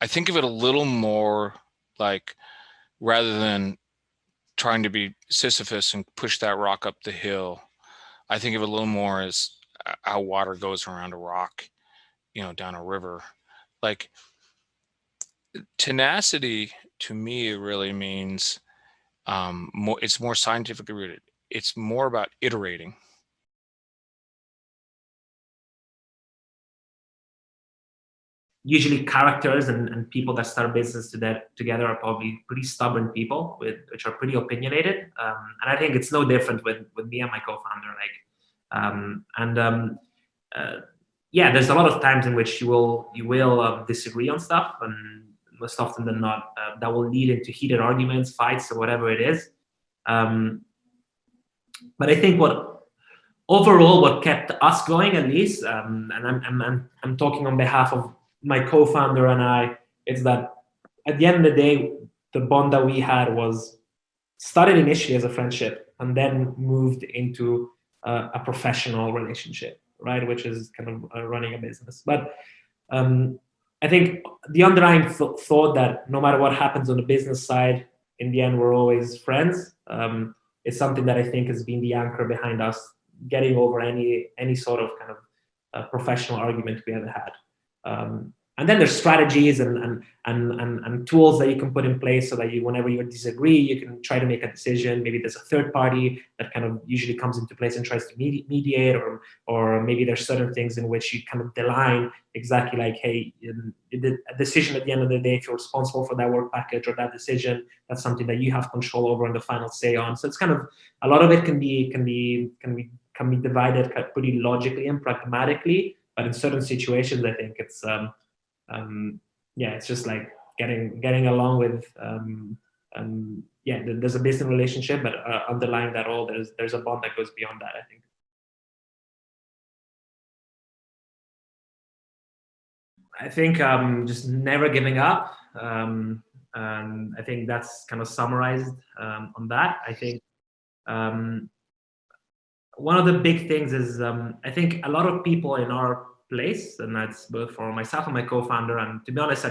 I think of it a little more like, rather than trying to be Sisyphus and push that rock up the hill, I think of it a little more as how water goes around a rock, down a river. Like, tenacity to me really means, more, it's more scientifically rooted. It's more about iterating. Usually characters and people that start business together are probably pretty stubborn people which are pretty opinionated. And I think it's no different with me and my co-founder. Uh, yeah, there's a lot of times in which you will disagree on stuff, and most often than not, that will lead into heated arguments, fights, or whatever it is. Um, but I think what kept us going, at least, and I'm talking on behalf of my co-founder and I, is that at the end of the day, the bond that we had was started initially as a friendship and then moved into a professional relationship, right? Which is kind of running a business. But um, I think the underlying thought that no matter what happens on the business side, in the end, we're always friends, is something that I think has been the anchor behind us getting over any sort of kind of professional argument we ever had. And then there's strategies and tools that you can put in place so that whenever you disagree, you can try to make a decision. Maybe there's a third party that kind of usually comes into place and tries to mediate, or maybe there's certain things in which you kind of align exactly, like, hey, a decision at the end of the day, if you're responsible for that work package or that decision, that's something that you have control over and the final say on. So it's kind of, a lot of it can be divided pretty logically and pragmatically, but in certain situations, I think it's yeah, it's just like getting along with yeah, there's a business relationship, but underlying that all, there's a bond that goes beyond that, I think. I think just never giving up. And I think that's kind of summarized on that. I think one of the big things is, I think a lot of people in our place, and that's both for myself and my co-founder, and to be honest,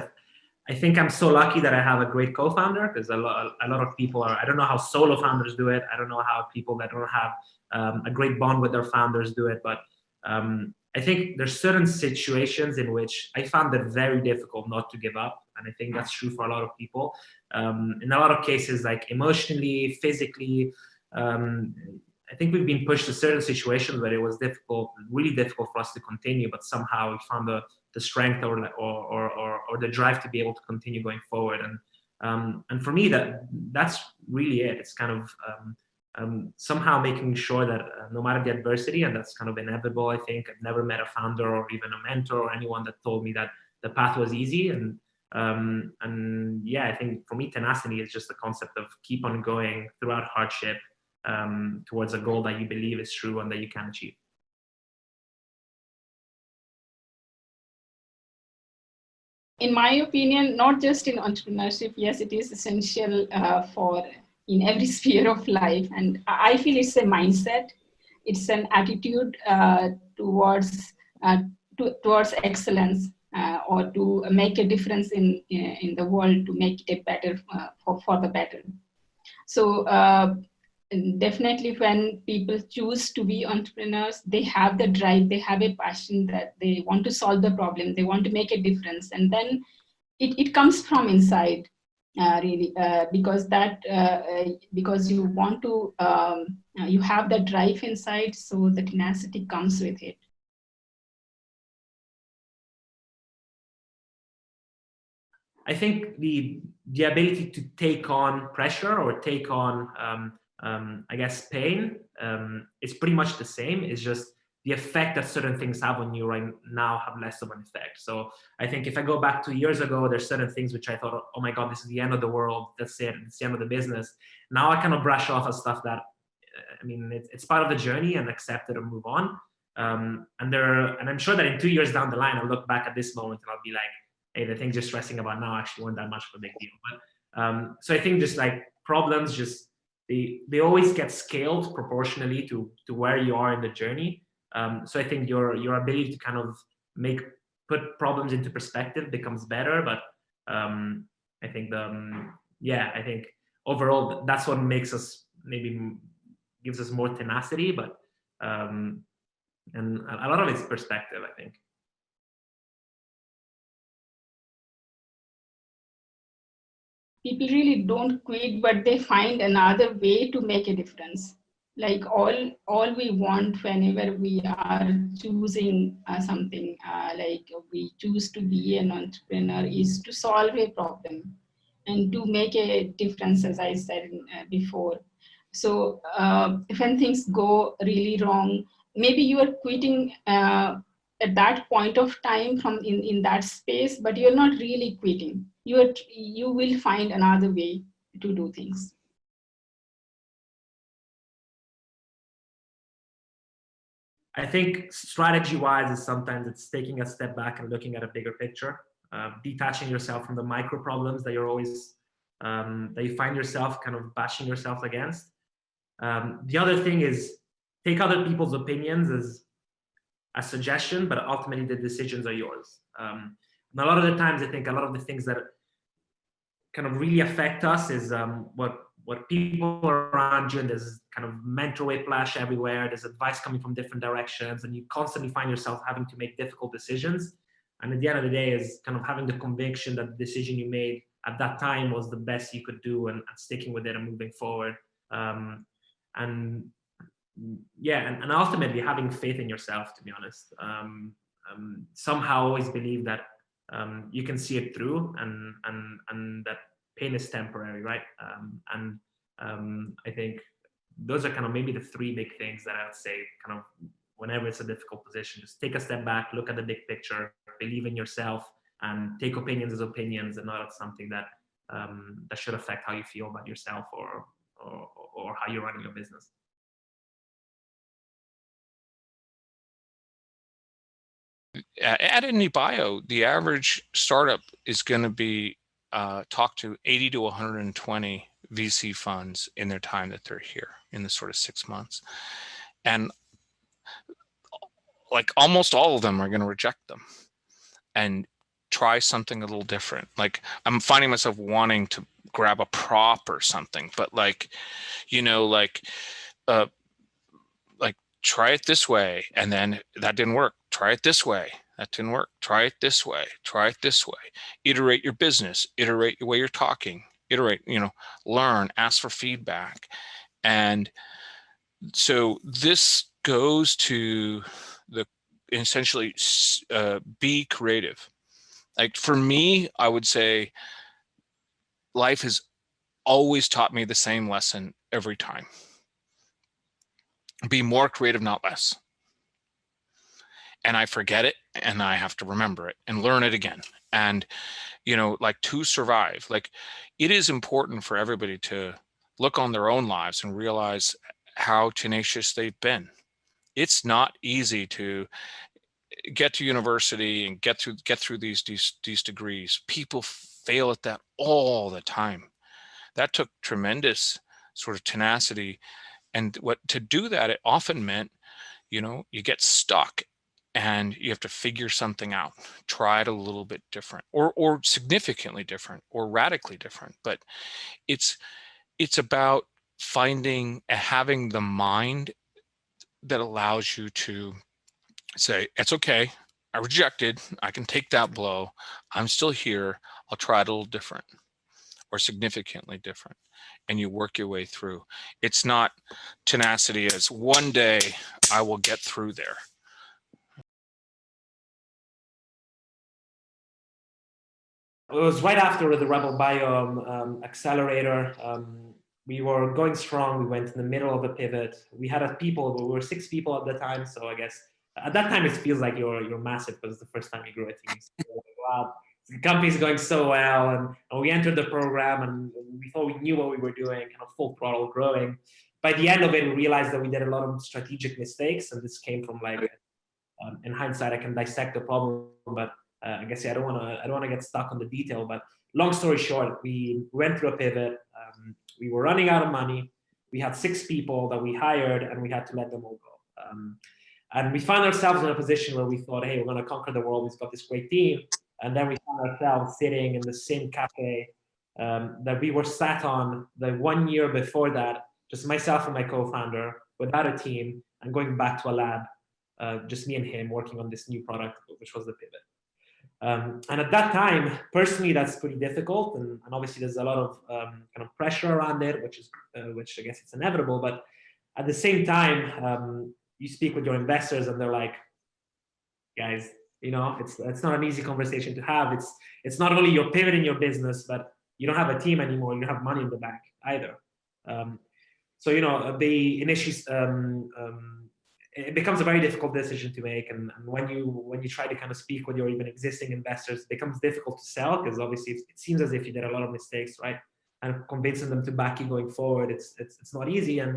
I think I'm so lucky that I have a great co-founder, because a lot of people are, I don't know how solo founders do it. I don't know how people that don't have a great bond with their founders do it. But I think there's certain situations in which I found it very difficult not to give up. And I think that's true for a lot of people. In a lot of cases, like emotionally, physically, I think we've been pushed to certain situations where it was difficult, really difficult for us to continue, but somehow we found the strength or the drive to be able to continue going forward. And for me, that's really it. It's kind of somehow making sure that no matter the adversity, and that's kind of inevitable, I think I've never met a founder or even a mentor or anyone that told me that the path was easy. And yeah, I think for me, tenacity is just the concept of keep on going throughout hardship towards a goal that you believe is true and that you can achieve. In my opinion, not just in entrepreneurship, yes, it is essential for in every sphere of life. And I feel it's a mindset, it's an attitude towards towards excellence, or to make a difference in the world, to make it a better for the better. So definitely when people choose to be entrepreneurs, they have the drive, they have a passion that they want to solve the problem, they want to make a difference, and then it comes from inside, really, because you want to, you have the drive inside, so the tenacity comes with it. I think the ability to take on pressure or take on I guess pain, is pretty much the same. It's just the effect that certain things have on you right now have less of an effect. So I think if I go back 2 years ago, there's certain things which I thought, oh my God, this is the end of the world. That's it. It's the end of the business. Now I kind of brush off as stuff that, I mean, it's part of the journey, and accept it and move on. And I'm sure that in 2 years down the line, I'll look back at this moment and I'll be like, hey, the things you're stressing about now actually weren't that much of a big deal. But so I think just like problems, just they always get scaled proportionally to where you are in the journey. So I think your ability to kind of put problems into perspective becomes better. But I think I think overall that's what makes us, maybe gives us more tenacity, but and a lot of it's perspective, I think. People really don't quit, but they find another way to make a difference. Like all we want whenever we are choosing something, like we choose to be an entrepreneur, is to solve a problem and to make a difference, as I said before. So when things go really wrong, maybe you are quitting at that point of time from in that space, but you're not really quitting. You will find another way to do things. I think strategy-wise is sometimes it's taking a step back and looking at a bigger picture, detaching yourself from the micro problems that you're always that you find yourself kind of bashing yourself against. The other thing is take other people's opinions as a suggestion, but ultimately the decisions are yours. And a lot of the times, I think a lot of the things that kind of really affect us is what people around you, and there's kind of mental whiplash everywhere. There's advice coming from different directions, and you constantly find yourself having to make difficult decisions. And at the end of the day, is kind of having the conviction that the decision you made at that time was the best you could do, and sticking with it and moving forward. And yeah, and ultimately having faith in yourself, to be honest. Somehow always believe that you can see it through, and that pain is temporary, right? I think those are kind of maybe the three big things that I would say, kind of whenever it's a difficult position, just take a step back, look at the big picture, believe in yourself, and take opinions as opinions, and not as something that that should affect how you feel about yourself or how you're running your business. At IndieBio, the average startup is going to be talk to 80 to 120 VC funds in their time that they're here, in the sort of 6 months. And like almost all of them are going to reject them and try something a little different. Like I'm finding myself wanting to grab a prop or something, but like, you know, like try it this way, and then that didn't work. Try it this way. That didn't work. Try it this way. Try it this way. Iterate your business. Iterate the way you're talking. Iterate, you know, learn, ask for feedback. And so this goes to the essentially be creative. Like for me, I would say life has always taught me the same lesson every time. Be more creative, not less. And I forget it, and I have to remember it and learn it again. And, you know, like to survive, like it is important for everybody to look on their own lives and realize how tenacious they've been. It's not easy to get to university and get through these degrees. People fail at that all the time. That took tremendous sort of tenacity. And to do that, it often meant, you know, you get stuck and you have to figure something out, try it a little bit different, or significantly different, or radically different. But it's about finding, having the mind that allows you to say, it's okay, I rejected, I can take that blow, I'm still here, I'll try it a little different or significantly different. And you work your way through. It's not tenacity as one day I will get through there. It was right after the Rebel Bio accelerator. We were going strong. We went in the middle of a pivot. We had we were 6 people at the time. So I guess at that time it feels like you're massive, because it's the first time you grow a team. So like, wow, the company's going so well. And we entered the program, and we thought we knew what we were doing, kind of full throttle growing. By the end of it, we realized that we did a lot of strategic mistakes. And this came from like, in hindsight, I can dissect the problem, but I guess, yeah, I don't want to get stuck on the detail. But long story short, we went through a pivot. We were running out of money. We had 6 people that we hired, and we had to let them all go. And we found ourselves in a position where we thought, hey, we're going to conquer the world. We've got this great team. And then we found ourselves sitting in the same cafe that we were sat on the 1 year before that, just myself and my co-founder, without a team, and going back to a lab, just me and him working on this new product, which was the pivot. And at that time, personally, that's pretty difficult, and obviously there's a lot of kind of pressure around it, which I guess it's inevitable. But at the same time, you speak with your investors, and they're like, "Guys, you know, it's not an easy conversation to have. It's not only you're pivoting your business, but you don't have a team anymore. You don't have money in the bank either." So you know, the initially it becomes a very difficult decision to make, and when you try to kind of speak with your even existing investors, it becomes difficult to sell, because obviously it seems as if you did a lot of mistakes, right? And convincing them to back you going forward, it's not easy. And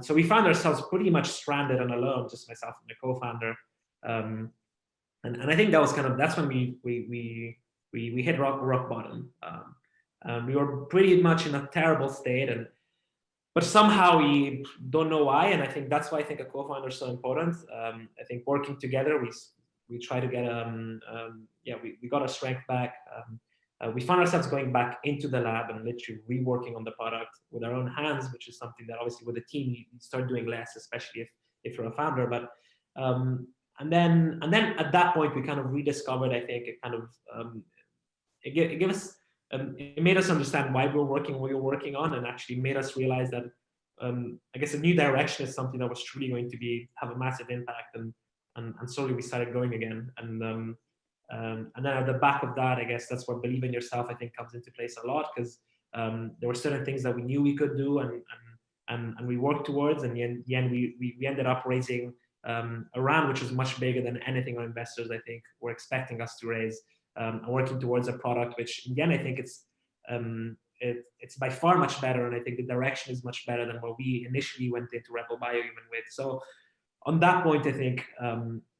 so we found ourselves pretty much stranded and alone, just myself and my co-founder. And I think that was that's when we hit rock bottom. We were pretty much in a terrible state, but somehow we don't know why, and I think that's why I think a co-founder is so important. I think working together, we try to get we got our strength back. We found ourselves going back into the lab and literally reworking on the product with our own hands, which is something that obviously with a team you start doing less, especially if you're a founder. But and then at that point we kind of rediscovered, I think, it kind of it gave us. It made us understand why we were working what we were working on, and actually made us realize that I guess a new direction is something that was truly going to have a massive impact, and slowly we started going again. And then at the back of that, I guess that's where believe in yourself, I think, comes into place a lot, because there were certain things that we knew we could do, and we worked towards, and in the end we ended up raising a round which was much bigger than anything our investors, I think, were expecting us to raise. And working towards a product which, again, I think it's by far much better, and I think the direction is much better than what we initially went into Rebel Bio even with. So on that point, I think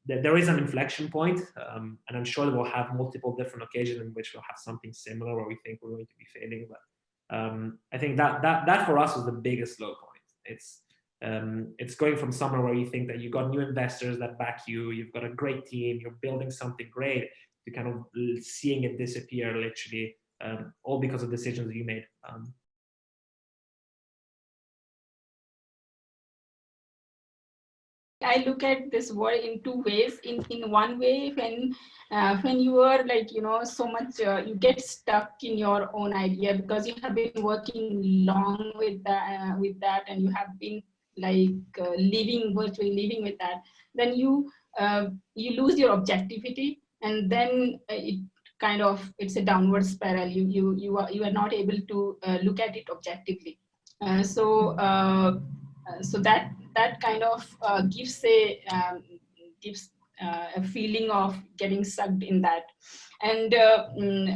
that there is an inflection point, and I'm sure that we'll have multiple different occasions in which we'll have something similar where we think we're going to be failing. But I think that for us was the biggest low point. It's going from somewhere where you think that you've got new investors that back you, you've got a great team, you're building something great, to kind of seeing it disappear literally, all because of decisions that you made. I look at this word in two ways. In one way, when you are like, you know, so much, you get stuck in your own idea because you have been working long with that, and you have been like virtually living with that. Then you lose your objectivity, and then it's a downward spiral. You are not able to look at it objectively. So that kind of gives a feeling of getting sucked in that. And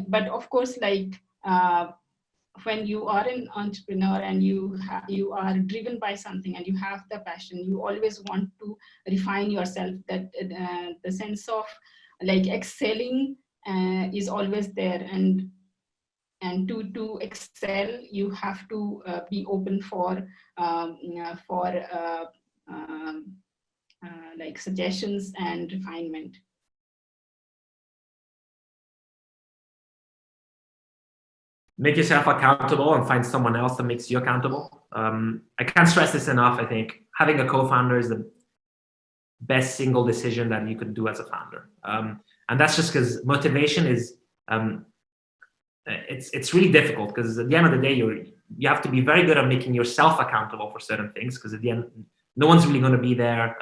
but of course, like when you are an entrepreneur and you are driven by something and you have the passion, you always want to refine yourself. That the sense of like excelling is always there, and to excel, you have to be open for like suggestions and refinement. Make yourself accountable and find someone else that makes you accountable. I can't stress this enough. I think having a co-founder is the best single decision that you could do as a founder. And that's just because motivation is, it's really difficult, because at the end of the day, you have to be very good at making yourself accountable for certain things, because at the end, no one's really going to be there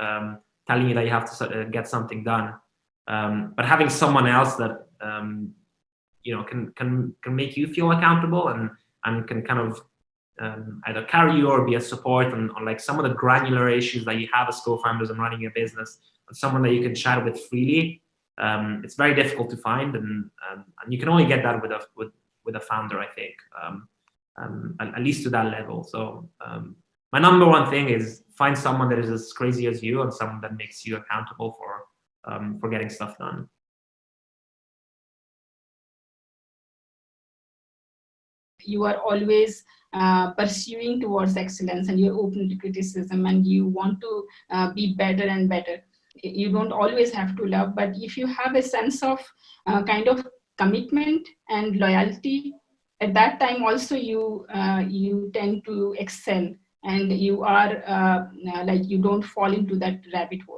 telling you that you have to get something done. But having someone else that you know can make you feel accountable and can kind of either carry you or be a support on like some of the granular issues that you have as co-founders and running a business, and someone that you can chat with freely. It's very difficult to find, and you can only get that with a founder, I think, at least to that level. So my number one thing is find someone that is as crazy as you, and someone that makes you accountable for getting stuff done. You are always pursuing towards excellence, and you're open to criticism, and you want to be better and better. You don't always have to love, but if you have a sense of kind of commitment and loyalty, at that time also you tend to excel, and you are like you don't fall into that rabbit hole.